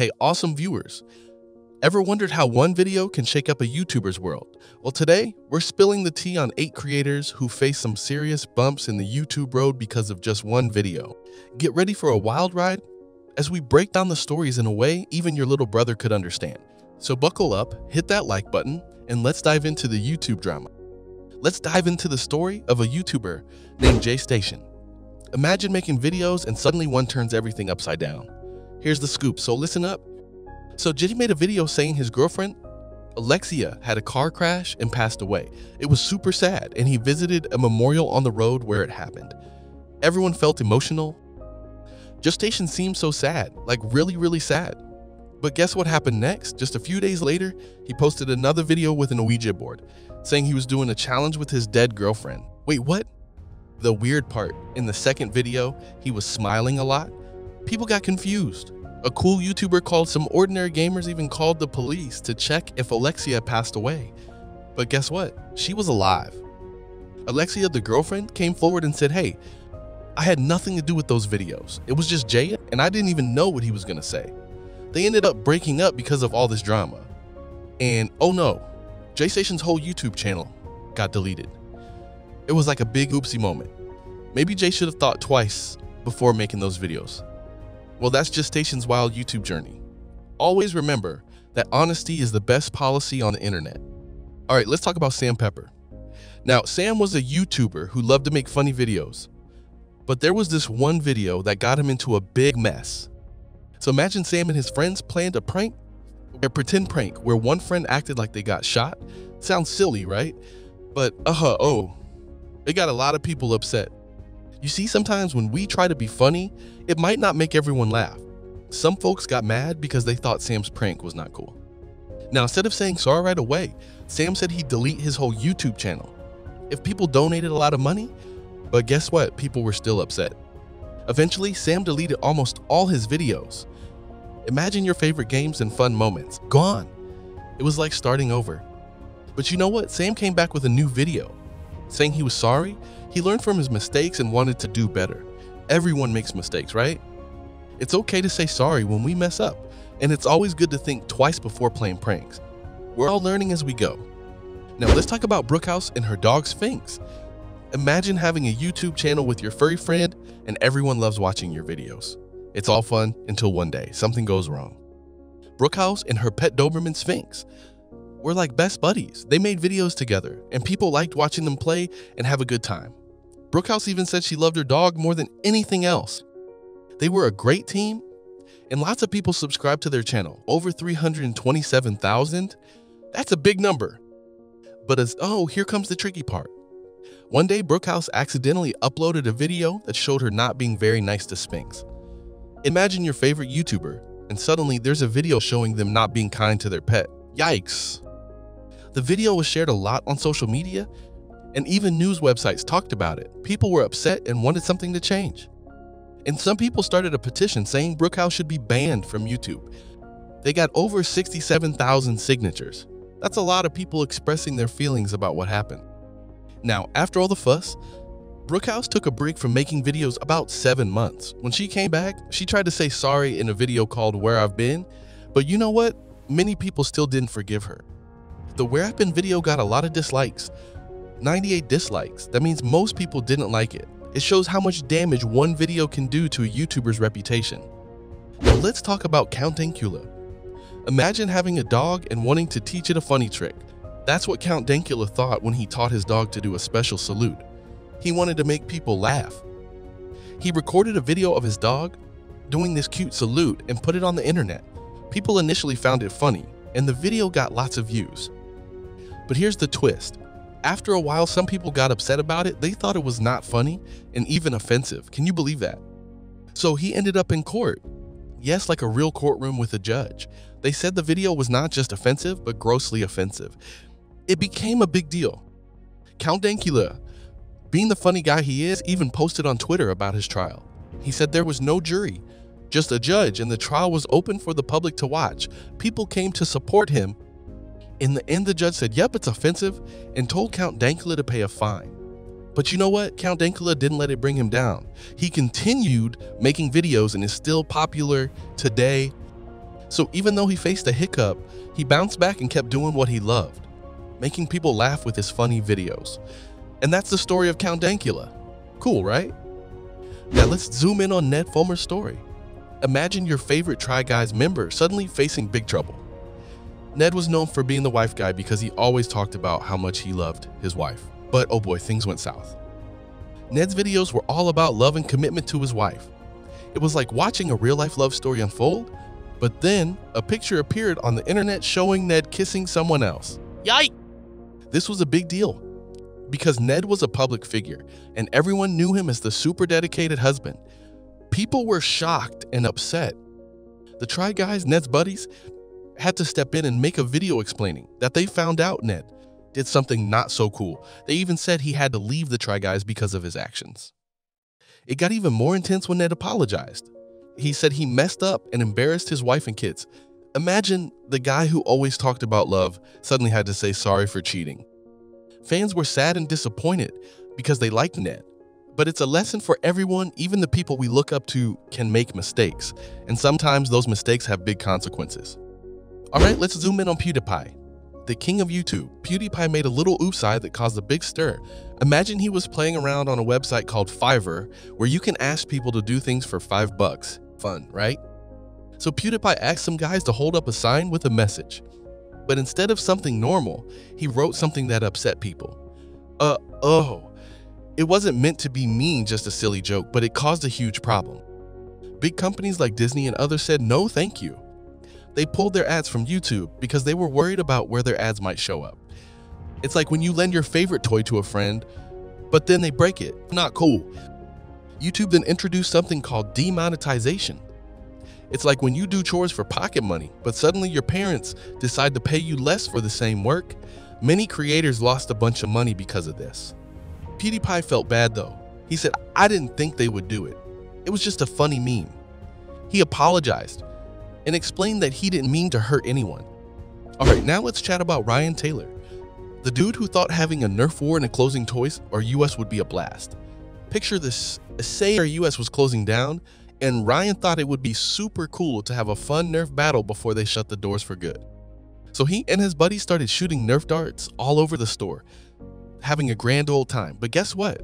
Hey, awesome viewers. Ever wondered how one video can shake up a YouTuber's world? Well, today, we're spilling the tea on 8 creators who face some serious bumps in the YouTube road because of just one video. Get ready for a wild ride as we break down the stories in a way even your little brother could understand. So buckle up, hit that like button, and let's dive into the YouTube drama. Let's dive into the story of a YouTuber named J Station. Imagine making videos and suddenly one turns everything upside down. Here's the scoop, so listen up. So Jay made a video saying his girlfriend, Alexia, had a car crash and passed away. It was super sad, and he visited a memorial on the road where it happened. Everyone felt emotional. J Station seemed so sad, like really sad. But guess what happened next? Just a few days later, he posted another video with an Ouija board, saying he was doing a challenge with his dead girlfriend. Wait, what? The weird part, in the second video, he was smiling a lot. People got confused. A cool YouTuber called some ordinary gamers even called the police to check if Alexia passed away. But guess what? She was alive. Alexia, the girlfriend, came forward and said, hey, I had nothing to do with those videos. It was just Jay, and I didn't even know what he was gonna say. They ended up breaking up because of all this drama. And oh no, J Station's whole YouTube channel got deleted. It was like a big oopsie moment. Maybe Jay should have thought twice before making those videos. Well, that's J Station's wild YouTube journey. Always remember that honesty is the best policy on the internet. All right, let's talk about Sam Pepper. Now, Sam was a YouTuber who loved to make funny videos, but there was this one video that got him into a big mess. So imagine Sam and his friends planned a pretend prank where one friend acted like they got shot. Sounds silly, right? But it got a lot of people upset. You see, sometimes when we try to be funny, it might not make everyone laugh. Some folks got mad because they thought Sam's prank was not cool. Now, instead of saying sorry right away, Sam said he'd delete his whole YouTube channel if people donated a lot of money. But guess what? People were still upset. Eventually, Sam deleted almost all his videos. Imagine your favorite games and fun moments gone. It was like starting over. But you know what? Sam came back with a new video saying he was sorry. He learned from his mistakes and wanted to do better. Everyone makes mistakes, right? It's okay to say sorry when we mess up, and it's always good to think twice before playing pranks. We're all learning as we go. Now let's talk about Brookhouse and her dog Sphinx. Imagine having a YouTube channel with your furry friend and everyone loves watching your videos. It's all fun until one day something goes wrong. Brookhouse and her pet Doberman Sphinx were like best buddies. They made videos together and people liked watching them play and have a good time. Brookhouse even said she loved her dog more than anything else. They were a great team and lots of people subscribed to their channel, over 327,000. That's a big number. But here comes the tricky part. One day, Brookhouse accidentally uploaded a video that showed her not being very nice to Sphinx. Imagine your favorite YouTuber, and suddenly there's a video showing them not being kind to their pet. Yikes. The video was shared a lot on social media, and even news websites talked about it. People were upset and wanted something to change. And some people started a petition saying Brookhouse should be banned from YouTube. They got over 67,000 signatures. That's a lot of people expressing their feelings about what happened. Now, after all the fuss, Brookhouse took a break from making videos about 7 months. When she came back, she tried to say sorry in a video called Where I've Been, but you know what? Many people still didn't forgive her. The Where I've Been video got a lot of dislikes. 98 dislikes. That means most people didn't like it. It shows how much damage one video can do to a YouTuber's reputation. Now let's talk about Count Dankula. Imagine having a dog and wanting to teach it a funny trick. That's what Count Dankula thought when he taught his dog to do a special salute. He wanted to make people laugh. He recorded a video of his dog doing this cute salute and put it on the internet. People initially found it funny, and the video got lots of views. But here's the twist. After a while, some people got upset about it. They thought it was not funny and even offensive. Can you believe that? So he ended up in court. Yes, like a real courtroom with a judge. They said the video was not just offensive, but grossly offensive. It became a big deal. Count Dankula, being the funny guy he is, even posted on Twitter about his trial. He said there was no jury, just a judge, and the trial was open for the public to watch. People came to support him. In the end, the judge said, yep, it's offensive, and told Count Dankula to pay a fine. But you know what? Count Dankula didn't let it bring him down. He continued making videos and is still popular today. So even though he faced a hiccup, he bounced back and kept doing what he loved, making people laugh with his funny videos. And that's the story of Count Dankula. Cool, right? Now let's zoom in on Ned Fulmer's story. Imagine your favorite Try Guys member suddenly facing big trouble. Ned was known for being the wife guy because he always talked about how much he loved his wife. But oh boy, things went south. Ned's videos were all about love and commitment to his wife. It was like watching a real-life love story unfold, but then a picture appeared on the internet showing Ned kissing someone else. Yikes! This was a big deal because Ned was a public figure and everyone knew him as the super dedicated husband. People were shocked and upset. The Try Guys, Ned's buddies, had to step in and make a video explaining that they found out Ned did something not so cool. They even said he had to leave the Try Guys because of his actions. It got even more intense when Ned apologized. He said he messed up and embarrassed his wife and kids. Imagine the guy who always talked about love suddenly had to say sorry for cheating. Fans were sad and disappointed because they liked Ned. But it's a lesson for everyone, even the people we look up to can make mistakes. And sometimes those mistakes have big consequences. Alright, let's zoom in on PewDiePie. The king of YouTube, PewDiePie made a little oopsie that caused a big stir. Imagine he was playing around on a website called Fiverr, where you can ask people to do things for $5. Fun, right? So PewDiePie asked some guys to hold up a sign with a message. But instead of something normal, he wrote something that upset people. It wasn't meant to be mean, just a silly joke, but it caused a huge problem. Big companies like Disney and others said no thank you. They pulled their ads from YouTube because they were worried about where their ads might show up. It's like when you lend your favorite toy to a friend, but then they break it. Not cool. YouTube then introduced something called demonetization. It's like when you do chores for pocket money, but suddenly your parents decide to pay you less for the same work. Many creators lost a bunch of money because of this. PewDiePie felt bad though. He said, "I didn't think they would do it. It was just a funny meme." He apologized and explained that he didn't mean to hurt anyone. Alright, now let's chat about Ryan Taylor, the dude who thought having a Nerf war in a closing Toys R Us would be a blast. Picture this, say our US was closing down, and Ryan thought it would be super cool to have a fun Nerf battle before they shut the doors for good. So he and his buddies started shooting Nerf darts all over the store, having a grand old time. But guess what?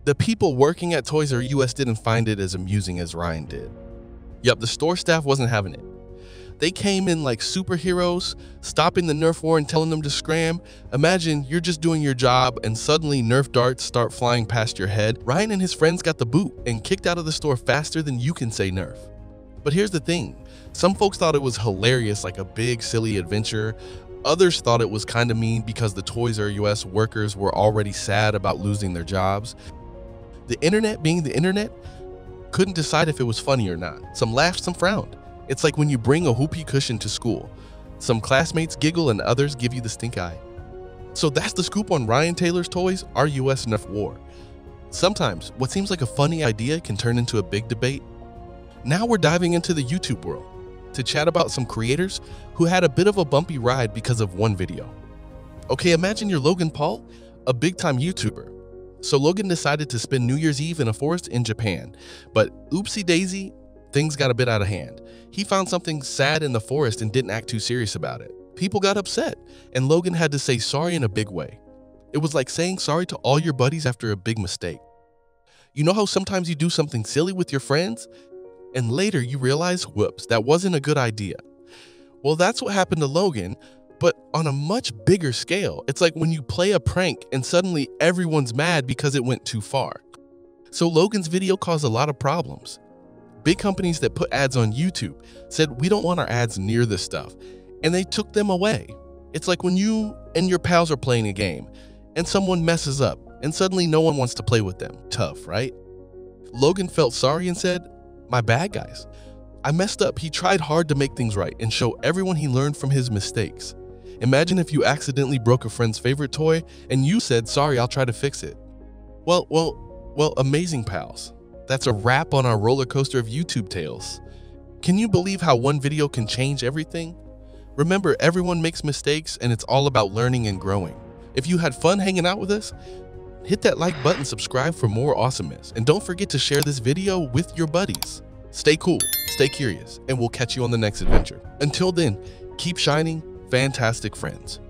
The people working at Toys R Us didn't find it as amusing as Ryan did. Yup, the store staff wasn't having it. They came in like superheroes, stopping the Nerf war and telling them to scram. Imagine you're just doing your job and suddenly Nerf darts start flying past your head. Ryan and his friends got the boot and kicked out of the store faster than you can say Nerf. But here's the thing. Some folks thought it was hilarious, like a big silly adventure. Others thought it was kind of mean because the Toys R Us workers were already sad about losing their jobs. The internet, being the internet, couldn't decide if it was funny or not. Some laughed, some frowned. It's like when you bring a whoopee cushion to school. Some classmates giggle and others give you the stink eye. So that's the scoop on Ryan Taylor's Toys R Us Nerf war. Sometimes what seems like a funny idea can turn into a big debate. Now we're diving into the YouTube world to chat about some creators who had a bit of a bumpy ride because of one video. Okay, imagine you're Logan Paul, a big-time YouTuber. So Logan decided to spend New Year's Eve in a forest in Japan, but oopsie daisy, things got a bit out of hand. He found something sad in the forest and didn't act too serious about it. People got upset, and Logan had to say sorry in a big way. It was like saying sorry to all your buddies after a big mistake. You know how sometimes you do something silly with your friends, and later you realize, whoops, that wasn't a good idea. Well, that's what happened to Logan, but on a much bigger scale. It's like when you play a prank and suddenly everyone's mad because it went too far. So Logan's video caused a lot of problems. Big companies that put ads on YouTube said, "We don't want our ads near this stuff," and they took them away. It's like when you and your pals are playing a game and someone messes up and suddenly no one wants to play with them. Tough, right? Logan felt sorry and said, "My bad, guys. I messed up." He tried hard to make things right and show everyone he learned from his mistakes. Imagine if you accidentally broke a friend's favorite toy and you said, "Sorry, I'll try to fix it." Well, amazing pals. That's a wrap on our roller coaster of YouTube tales. Can you believe how one video can change everything? Remember, everyone makes mistakes and it's all about learning and growing. If you had fun hanging out with us, hit that like button, subscribe for more awesomeness, and don't forget to share this video with your buddies. Stay cool, stay curious, and we'll catch you on the next adventure. Until then, keep shining, fantastic friends.